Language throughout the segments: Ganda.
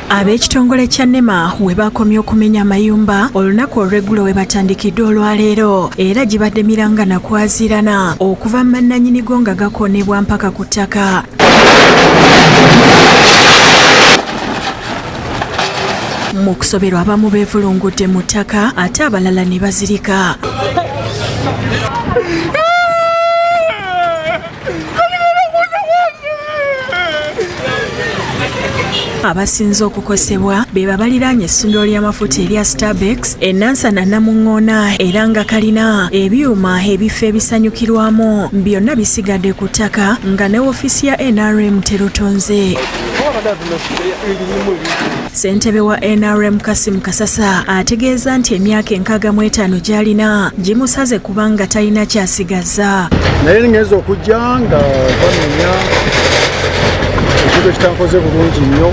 Ab'ekitongole kya NEMA we bakomye okumenya amayumba olunaku olw'eggulo we batandikidde olwaleero era gibadde mirangana kwazirana okuva mu mannannyinigo nga gakoonebwa mpaka ku ttaka. Mu kusoberwa abamu beevulungudde mu ttaka ate abalala ne bazirika. Abasinze okukosebwa be babaliraanye essundiro ly'amafuta erya Starbex Nansana Namuŋŋoona era nga kalina ebyuma ebifo ebisanyukirwamu byonna bisigadde ku ttaka nga ne woofiisi ya NRM terutonze. Ssentebe wa NRM Kassim Kasasa ategeeza nti emyaka 65 gy'alina gimusaze kubanga talina kyasigaza. Naye ngeze okujja nga bamenya ekigo kitankoze bulungi nnyo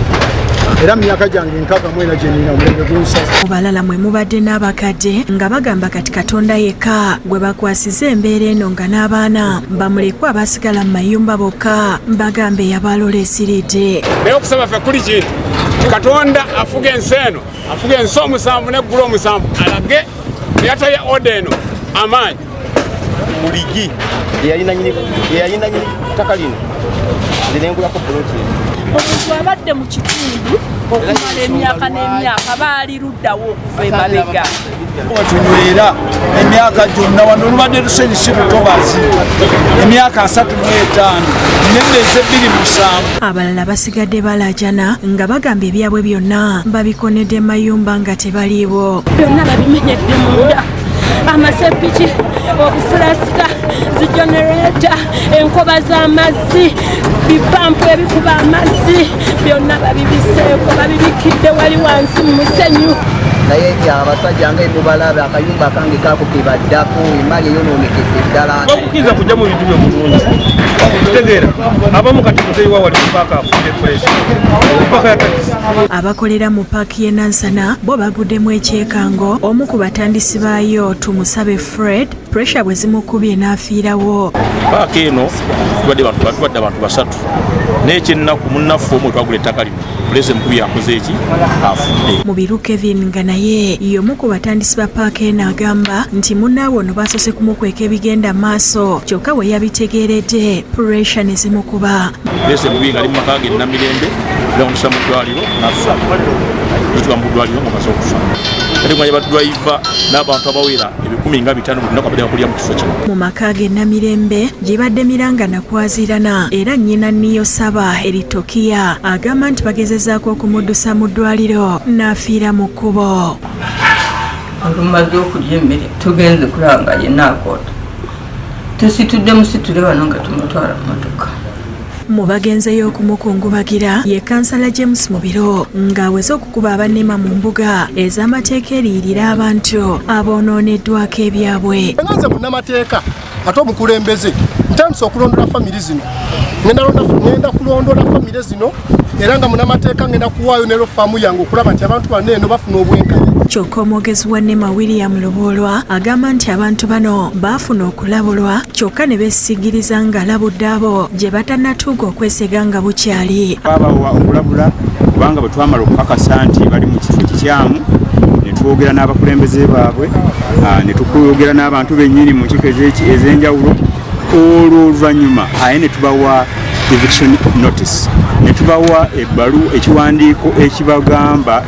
era myaka gyange 64 gye nina omulembe gunsaze. Mu balala mwe mubadde n'abakadde nga bagamba kati Katonda yekka gwe bakwasiza embeera eno nga n'abaana bamulekwa abasigala mu mayumba bokka bagambe yabalola esiridde. Naye okusaba ffe kuli ki Katonda afuga ensi eno afuga ensi omusanvu n'eggulu omusanvu alage yataye oda eno amaanyi muligi yalina nyini ttaka lino linengulako buloti. Omuntu abadde mu kitundu okumala emyaka n'emyaka baali luddawo okuva emabega. Watunywera emyaka gyonna wano olubadde lusanyusa butobazi emyaka 35 n'emyezi 27. Abalala basigadde balajana nga bagamba ebyabwe byonna babikonedde mu mayumba nga tebaliiwo. Byonna babimenyedde munda. Amasepiki, obufulasika, zigenereta, enkoba z'amazzi, bipampu ebikuba amazzi, byonna babibiseeko babibikidde wali wansi mu musenyu. Naye abasajja nga mubalabe akayumba kange kakukibaddako emali eyonoonekedde ddala. Bakukiriza kujja mu bintu by'omulungi kitegeera abamu kati muteyiwa wali paaka afudde pureesi paaka ya takisi. Abakolera mu paaki y'e Nansana bo baguddemu ekyekango omu ku batandisi baayo Tumusabe Fred puresha bwe zimukubye n'afiirawo. Paaka eno tubadde abantu basatu n'ekyennaku munnaffe omu twagula ettaka lino puleesi mukubye yakoze eki afudde. Mubiru Kevin nga naye y'omu ku batandisi ba paaka eno agamba nti munnaawe ono baasose kumukweka ebigenda maaso kyokka we yabitegeeredde puresha ne zimukuba. Puleesi mukubye nga ali mu maka ge Namirembe bamutusa mu ddwaliro nafa tutuka mu ddwaliro nga maze okufa. Kati mwanya badwayiva n'abantu abawera 15,000 mu lunaku abadde bakulira mu kifo kino. Mu maka ge Namirembe gibadde mirangana kwazirana era nnyina Niyo Saba Eritokia agamba nti bagezezaako okumuddusa mu ddwaliro n'afiira mu kkubo. Olumaze okulya emmere tugenze kulanga yenna akoota tusitudde musitule wano nga tumutwala mu motoka. Mu bagenzeyo okumukungubagira ye kansala James Mubiro ng'aweze okukuba abanema mu mbuga ez'amateeka eriyirira abantu abonooneddwako ebyabwe. Nganze munnamateeka ate omukulembeze ntandise okulondola famire zino ngenda kulondola famire zino era nga munnamateeka ngenda kuwaayo ne lofaamu yange okulaba nti abantu bano eno bafuna obwenkanya. Kyokka omwogezi wa NEMA William Luboolwa agamba nti abantu bano baafuna okulabulwa kyokka ne beesigiriza nga alabudde abo gye batannatuuka okwesega nga bukyali. Babawa okulabula kubanga bwe twamala okukakasa nti bali mu kifo kikyamu ne twogera n'abakulembeze baabwe ne tukuyogera n'abantu bennyini mu nkiiko ez'enjawulo olwo oluvannyuma aye ne tubawa eviction notice ne tubawa ekiwandiiko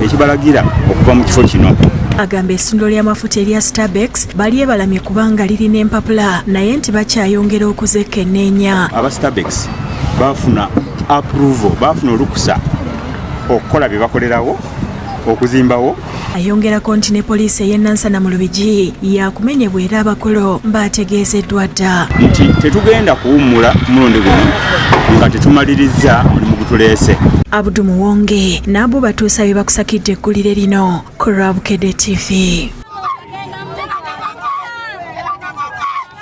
ekibalagira okuva mu kifo kino. Agamba essundiro ly'amafuta erya Starbex balyebalamye kubanga lirina empapula naye nti bakyayongera okuzekenneenya. Aba Starbex bafuna approval bafuna olukusa okukola bye bakolerawo okuzimbawo. Ayongerako nti ne poliisi ey'e Nansana mu Lubigi yakumenyebwa era abakolo bategeezeddwa dda nti tetugenda kuwummula mulundi guno nga tetumaliriza mulimu gutuleese. Abdul Muwonge n'abo batuusa bye bakusakidde eggulire lino ku Rabukedde TV.